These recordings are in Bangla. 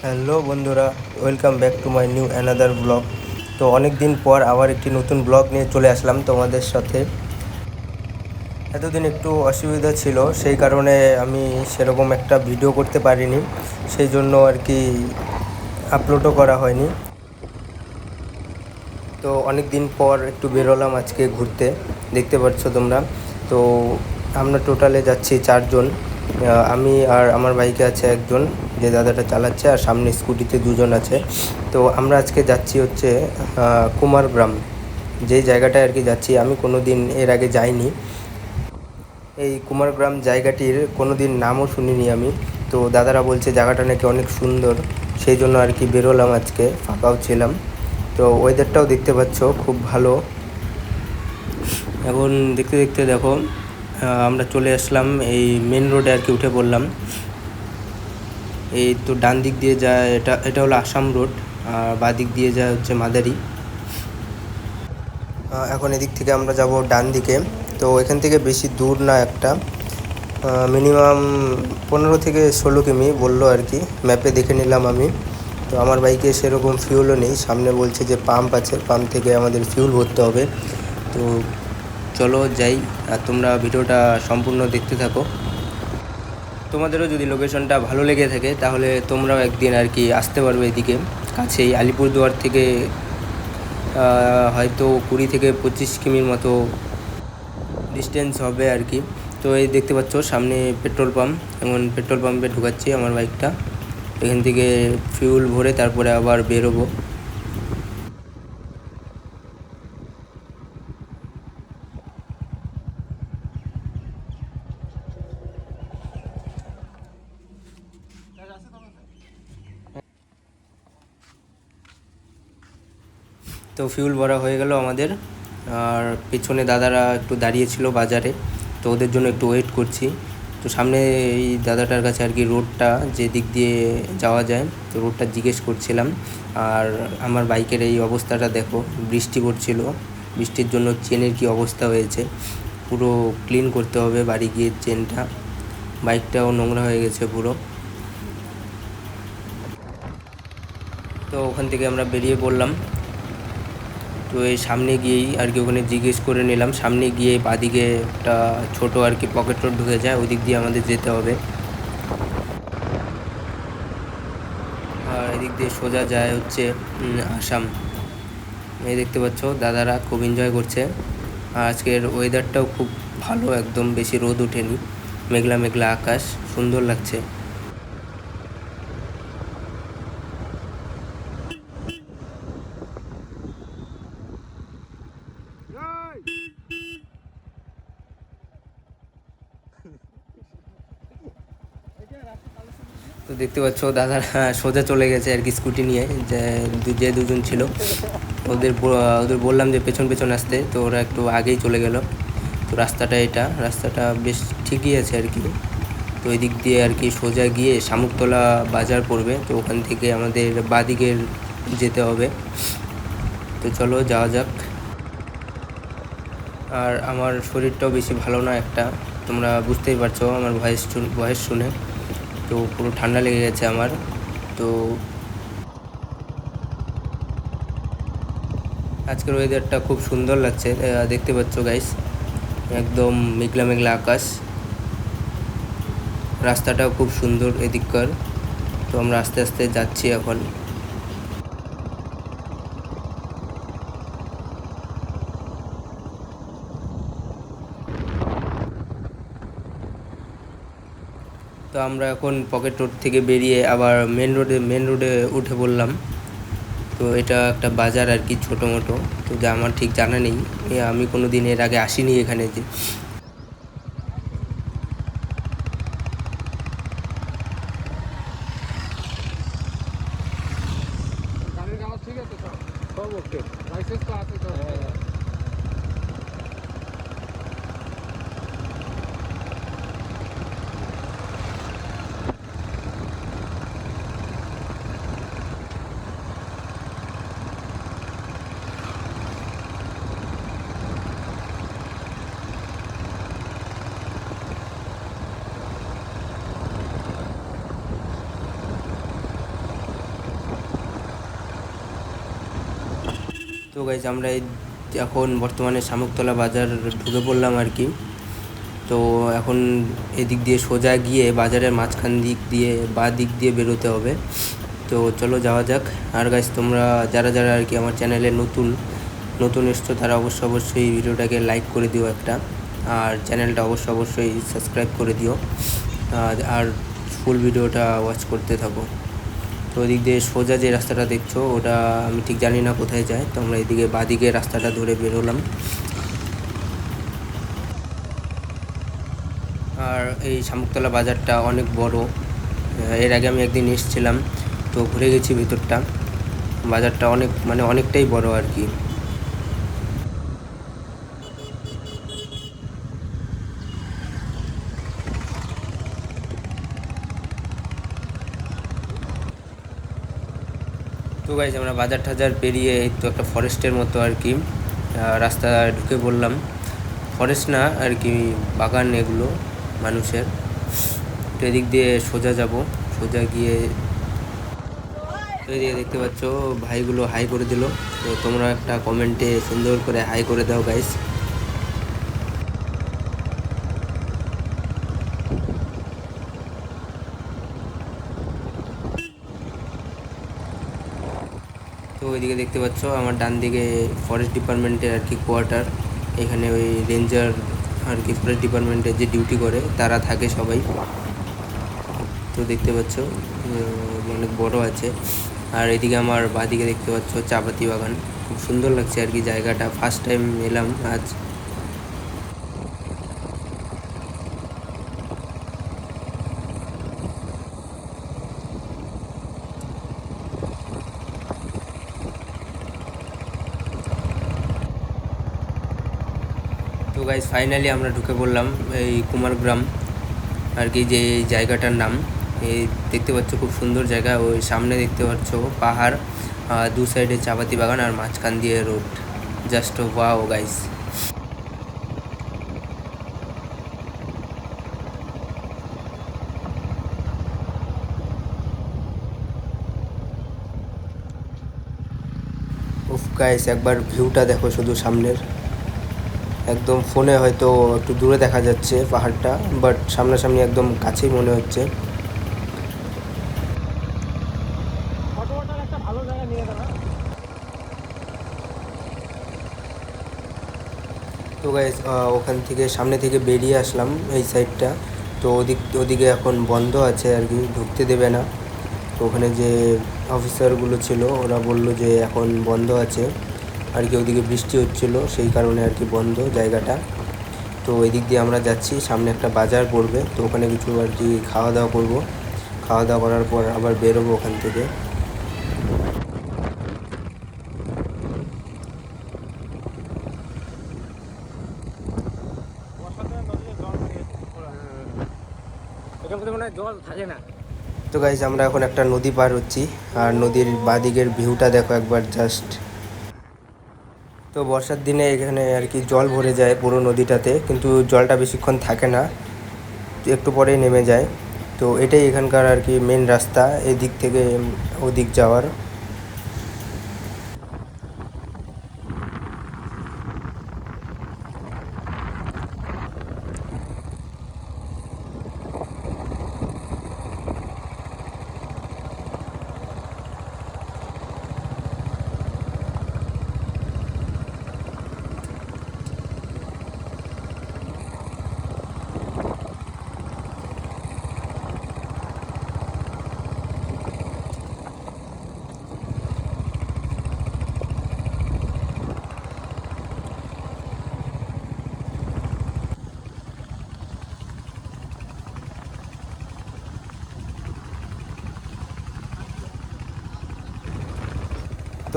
হ্যালো বন্ধুরা, welcome back to my new another blog. তো অনেক দিন পর আবার একটি নতুন ব্লগ নিয়ে চলে আসলাম তোমাদের সাথে। এতদিন একটু অসুবিধা ছিল, সেই কারণে আমি সেরকম একটা ভিডিও করতে পারিনি, সেই জন্য আর কি আপলোডও করা হয়নি। তো অনেক দিন পর একটু বেরোলাম আজকে ঘুরতে, দেখতে পাচ্ছ তোমরা। তো আমরা টোটালে যাচ্ছি 4 জন। আমি আর আমার বাইকে আছে একজন, যে দাদাটা চালাচ্ছে, আর সামনে স্কুটিতে 2 জন আছে। তো আমরা আজকে যাচ্ছি হচ্ছে কুমারগ্রাম, যেই জায়গাটায় আর কি যাচ্ছি। আমি কোনো দিন এর আগে যাইনি এই কুমারগ্রাম জায়গাটির, কোনো দিন নামও শুনিনি আমি। তো দাদারা বলছে জায়গাটা নাকি অনেক সুন্দর, সেই জন্য আর কি বেরোলাম, আজকে ফাঁকাও ছিলাম। তো ওয়েদারটাও দেখতে পাচ্ছ খুব ভালো। এখন দেখতে দেখতে দেখো আমরা চলে আসলাম এই মেন রোডে আর কি, উঠে পড়লাম। এই তো ডান দিক দিয়ে যায়, এটা এটা হলো আসাম রোড, আর বাঁ দিক দিয়ে যায় হচ্ছে মাদারি। এখন এদিক থেকে আমরা যাব ডান দিকে। তো এখান থেকে বেশি দূর না, একটা মিনিমাম 15 থেকে 16 কিমি বললো আর কি, ম্যাপে দেখে নিলাম আমি। তো আমার বাইকে সেরকম ফিউলও নেই, সামনে বলছে যে পাম্প আছে, পাম্প থেকে আমাদের ফিউল ভরতে হবে। তো চলো যাই, আর তোমরা ভিডিওটা সম্পূর্ণ দেখতে থাকো। তোমাদেরও যদি লোকেশনটা ভালো লেগে থাকে তাহলে তোমরাও একদিন আর কি আসতে পারবে এদিকে, কাছেই আলিপুরদুয়ার থেকে হয়তো 20 থেকে 25 কিমির মতো ডিস্টেন্স হবে আর কি। তো এই দেখতে পাচ্ছ সামনে পেট্রোল পাম্প, এখন পেট্রোল পাম্পে ঢুকাচ্ছি আমার বাইকটা। এখান থেকে ফিউল ভরে তারপরে আবার বেরোবো। তো ফিউল ভরা হয়ে গেল আমাদের, আর পেছনে দাদারা একটু দাঁড়িয়েছিল বাজারে, তো ওদের জন্য একটু ওয়েট করছি। তো সামনে এই দাদাটার কাছে আর কি রোডটা যে দিক দিয়ে যাওয়া যায়, তো রোডটা জিজ্ঞেস করছিলাম। আর আমার বাইকের এই অবস্থাটা দেখো, বৃষ্টি পড়ছিল, বৃষ্টির জন্য চেনের কি অবস্থা হয়েছে, পুরো ক্লিন করতে হবে বাড়ি গিয়ে চেনটা। বাইকটাও নোংরা হয়ে গেছে পুরো। তো ওখান থেকে আমরা বেরিয়ে পড়লাম। তো এই সামনে গিয়েই আর কি ওখানে জিজ্ঞেস করে নিলাম, সামনে গিয়ে বাদিকে একটা ছোটো আর কি পকেট রোড ঢুকে যায়, ওই দিক দিয়ে আমাদের যেতে হবে। আর এদিক দিয়ে সোজা যায় হচ্ছে আসাম। এই দেখতে পাচ্ছ দাদারা খুব এনজয় করছে। আর আজকের ওয়েদারটাও খুব ভালো, একদম বেশি রোদ ওঠেনি, মেঘলা মেঘলা আকাশ, সুন্দর লাগছে। তো দেখতে পাচ্ছ দাদারা সোজা চলে গেছে আর কি স্কুটি নিয়ে, যে 2 জন ছিল, ওদের বললাম যে পেছন পেছন আসতে, তো ওরা একটু আগেই চলে গেল। তো রাস্তাটা বেশ ঠিকই আছে আর কি। তো এই দিক দিয়ে আর কি সোজা গিয়ে শামুকতলা বাজার পড়বে, তো ওখান থেকে আমাদের বাদিকের যেতে হবে। তো চলো যাওয়া যাক। আর আমার শরীরটাও বেশি ভালো না একটা, তোমরা বুঝতেই পারছো আমার ভয়েস শুনে। তো পুরো ঠান্ডা লেগে গেছে আমার। তো আজকের ওয়েদারটা খুব সুন্দর লাগছে, দেখতে পাচ্ছ গাইস, একদম মেঘলা মেঘলা আকাশ, রাস্তাটাও খুব সুন্দর এদিককার। তো আমরা আস্তে আস্তে যাচ্ছি এখন। তো আমরা এখন পকেট রোড থেকে বেরিয়ে আবার মেন রোডে উঠে পড়লাম। তো এটা একটা বাজার আর কি, ছোটো মোটো, তো যা আমার ঠিক জানা নেই, আমি কোনো দিন এর আগে আসিনি এখানে। যে ঠিক আছে, সব ওকে, লাইসেন্স তো আছে তো। তো গাইজ আমরা এখন বর্তমানে শামুকতলা বাজার ঢুকে পড়লাম আর কি। তো এখন এদিক দিয়ে সোজা গিয়ে বাজারের মাঝখান দিক দিয়ে দিক দিয়ে বেরোতে হবে। তো চলো যাওয়া যাক। আর গাইজ তোমরা যারা যারা আর কি আমার চ্যানেলে নতুন এসছো তারা অবশ্যই ভিডিওটাকে লাইক করে দিও একটা, আর চ্যানেলটা অবশ্যই সাবস্ক্রাইব করে দিও, আর ফুল ভিডিওটা ওয়াচ করতে থাকো। তো ওদিক দিয়ে সোজা যে রাস্তাটা দেখছো ওটা আমি ঠিক জানি না কোথায় যায়, তো আমরা এদিকে বাদিকে রাস্তাটা ধরে বেরোলাম। আর এই শামুকতলা বাজারটা অনেক বড়, এর আগে আমি একদিন এসেছিলাম, তো ঘুরে গেছি ভিতরটা। বাজারটা অনেকটাই বড় আর কি। তো গাইজ আমরা বাজার টাজার পেরিয়ে এই তো একটা ফরেস্টের মতো আর কি রাস্তা ঢুকে পড়লাম। ফরেস্ট না আর কি, বাগান এগুলো মানুষের। তো এদিক দিয়ে সোজা যাব, সোজা গিয়ে এদিকে দেখতে পাচ্ছ ভাইগুলো হাই করে দিল। তো তোমরা একটা কমেন্টে সুন্দর করে হাই করে দাও গাইস। তো ওইদিকে দেখতে পাচ্ছ আমার ডান দিকে ফরেস্ট ডিপার্টমেন্টের আর কি কোয়ার্টার। এখানে ওই রেঞ্জার আর কি ফরেস্ট ডিপার্টমেন্টে যে ডিউটি করে তারা থাকে সবাই। তো দেখতে পাচ্ছ অনেক বড় আছে। আর এদিকে আমার বাদিকে দেখতে পাচ্ছ চাপাতি বাগান, খুব সুন্দর লাগছে আর কি জায়গাটা। ফার্স্ট টাইম এলাম আজ। তো গাইজ ফাইনালি আমরা ঢুকে পড়লাম এই কুমারগ্রাম আর কি, যে জায়গাটার নাম। এই দেখতে পাচ্ছ খুব সুন্দর জায়গা। ওই সামনে দেখতে পাচ্ছ পাহাড়, দু সাইডে চাপাতি বাগান, আর মাঝখান দিয়ে রোড। Just wow guys. উফ গাইস, একবার ভিউটা দেখো শুধু সামনের। একদম ফোনে হয়তো একটু দূরে দেখা যাচ্ছে পাহাড়টা, বাট সামনাসামনি একদম কাছেই মনে হচ্ছে। একটা ভালো জায়গা নিয়ে দাঁড়া। তো গাইস ওখান থেকে সামনে থেকে বেরিয়ে আসলাম এই সাইডটা। তো ওদিকে এখন বন্ধ আছে আর কি, ঢুকতে দেবে না। তো ওখানে যে অফিসারগুলো ছিল ওরা বললো যে এখন বন্ধ আছে আর কি, ওদিকে বৃষ্টি হচ্ছিলো সেই কারণে আর কি বন্ধ জায়গাটা। তো এদিক দিয়ে আমরা যাচ্ছি, সামনে একটা বাজার পড়বে, তো ওখানে কিছু আর কি খাওয়া দাওয়া করবো। খাওয়া দাওয়া করার পর আবার বেরোবো ওখান থেকে। জল থাকে না। তো গাইজ আমরা এখন একটা নদী পার হচ্ছি, আর নদীর বাদিকের ভিউটা দেখো একবার জাস্ট। তো বর্ষার দিনে এখানে আর কি জল ভরে যায় পুরো নদীটাতে, কিন্তু জলটা বেশিক্ষণ থাকে না, একটু পরেই নেমে যায়। তো এটাই এখানকার আর কি মেন রাস্তা এদিক থেকে ওদিক যাওয়ার।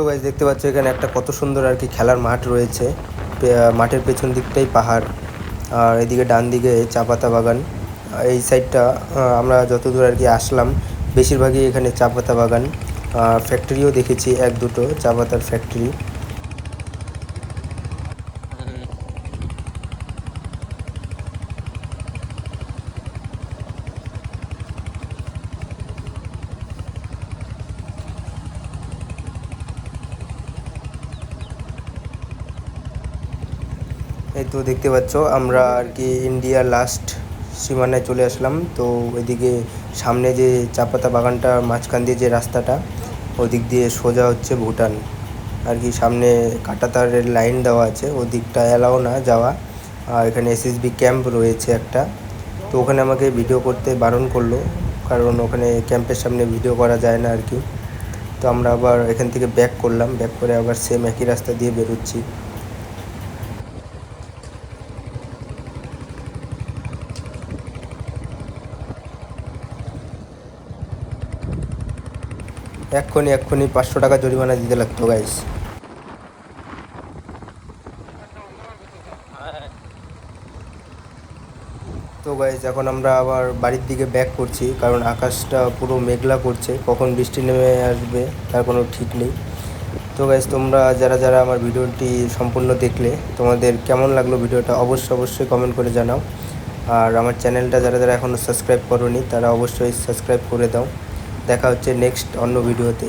তো গাইজ দেখতে পাচ্ছ এখানে একটা কত সুন্দর আর কি খেলার মাঠ রয়েছে। মাঠের পেছন দিকটাই পাহাড়, আর এদিকে ডান দিকে চা পাতা বাগান। এই সাইডটা আমরা যতদূর আর কি আসলাম বেশিরভাগই এখানে চা পাতা বাগান। ফ্যাক্টরিও দেখেছি এক দুটো চা পাতার ফ্যাক্টরি। তো দেখতে পাচ্ছ আমরা আর কি ইন্ডিয়া লাস্ট সীমানায় চলে আসলাম। তো ওইদিকে সামনে যে চা পাতা বাগানটা মাঝখান দিয়ে যে রাস্তাটা, ওদিক দিয়ে সোজা হচ্ছে ভুটান আর কি। সামনে কাঁটাতারের লাইন দেওয়া আছে, ওদিকটা অ্যালাও না যাওয়া। আর এখানে এসএসবি ক্যাম্প রয়েছে একটা, তো ওখানে আমাকে ভিডিও করতে বারণ করলো, কারণ ওখানে ক্যাম্পের সামনে ভিডিও করা যায় না আর কি। তো আমরা আবার এখান থেকে ব্যাক করলাম, ব্যাক করে আবার সেম একই রাস্তা দিয়ে বেরোচ্ছি। এক্ষুনি 500 টাকা জরিমানা দিতে লাগতো গাইস। তো গাইস এখন আমরা আবার বাড়ির দিকে ব্যাক করছি, কারণ আকাশটা পুরো মেঘলা করছে, কখন বৃষ্টি নেমে আসবে তার কোনো ঠিক নেই। তো গাইস তোমরা যারা যারা আমার ভিডিওটি সম্পূর্ণ দেখলে, তোমাদের কেমন লাগলো ভিডিওটা অবশ্যই কমেন্ট করে জানাও। আর আমার চ্যানেলটা যারা যারা এখনও সাবস্ক্রাইব করোনি তারা অবশ্যই সাবস্ক্রাইব করে দাও। দেখা হচ্ছে নেক্সট অন্য ভিডিওতে।